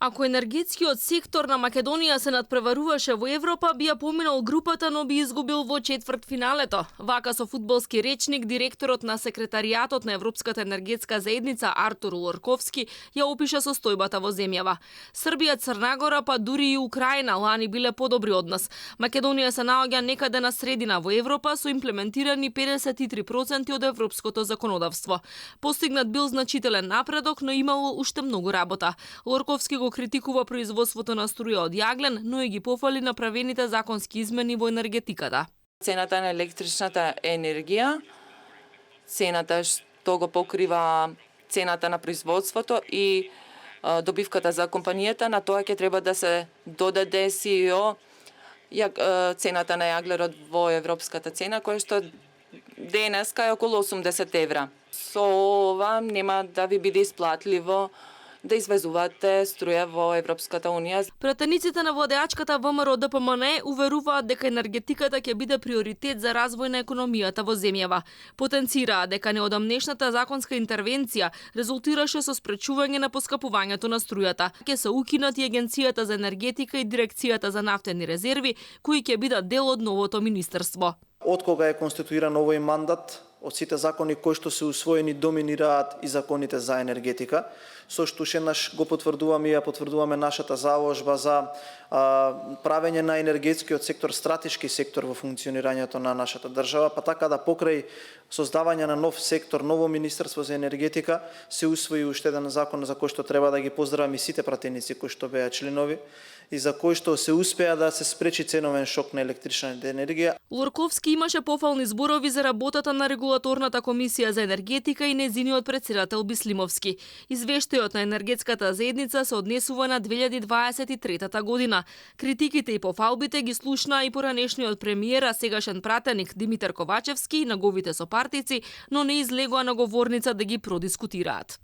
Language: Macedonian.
Ако енергетскиот сектор на Македонија се надпреваруваше во Европа, би ја поминал групата, но би изгубил во четвртфиналето. Вака со фудбалски речник, директорот на секретаријатот на Европската енергетска заедница Артур Лорковски ја опиша состојбата во земјава. Србија, Црна Гора, па дури и Украина лани биле подобри од нас. Македонија се наоѓа некаде на средина во Европа со имплементирани 53% од европското законодавство. Постигнат бил значителен напредок, но имало уште многу работа. Лорковски го критикува производството на струја од јаглен, но и ги пофали направените законски измени во енергетиката. Цената на електричната енергија, цената што го покрива цената на производството и добивката за компанијата, на тоа ќе треба да се додаде СИО цената на јаглерот во европската цена, која што денеска е околу 80 евра. Со ова нема да ви биде исплатливо да извезувате струја во Европската Унија. Пратениците на владеачката ВМРО ДПМН уверуваат дека енергетиката ќе биде приоритет за развој на економијата во земјава. Потенцираат дека неодамнешната законска интервенција резултираше со спречување на поскапувањето на струјата. Ќе се укинат и Агенцијата за енергетика и Дирекцијата за нафтени резерви, кои ќе бидат дел од новото министерство. Од кога е конституиран овој мандат, од сите закони кои што се усвоени доминираат и законите за енергетика, со што уште еднаш го потврдуваме и ја потврдуваме нашата заложба за правење на енергетскиот сектор стратешки сектор во функционирањето на нашата држава, па така да покрај создавање на нов сектор, ново министерство за енергетика, се усвои уште еден закон за кој што треба да ги поздравам и сите пратеници кои што беа членови и за кој што се успеа да се спречи ценовен шок на електричната енергија. Лорковски имаше пофални зборови за работата на регулаторната комисија за енергетика и нејзиниот претседател Бислимовски. Извештајот на енергетската заедница се однесува на 2023 година. Критиките и пофалбите ги слушна и поранешниот премиер, а сегашен пратеник Димитар Ковачевски и неговите сопартици, но не излегоа на говорница да ги продискутираат.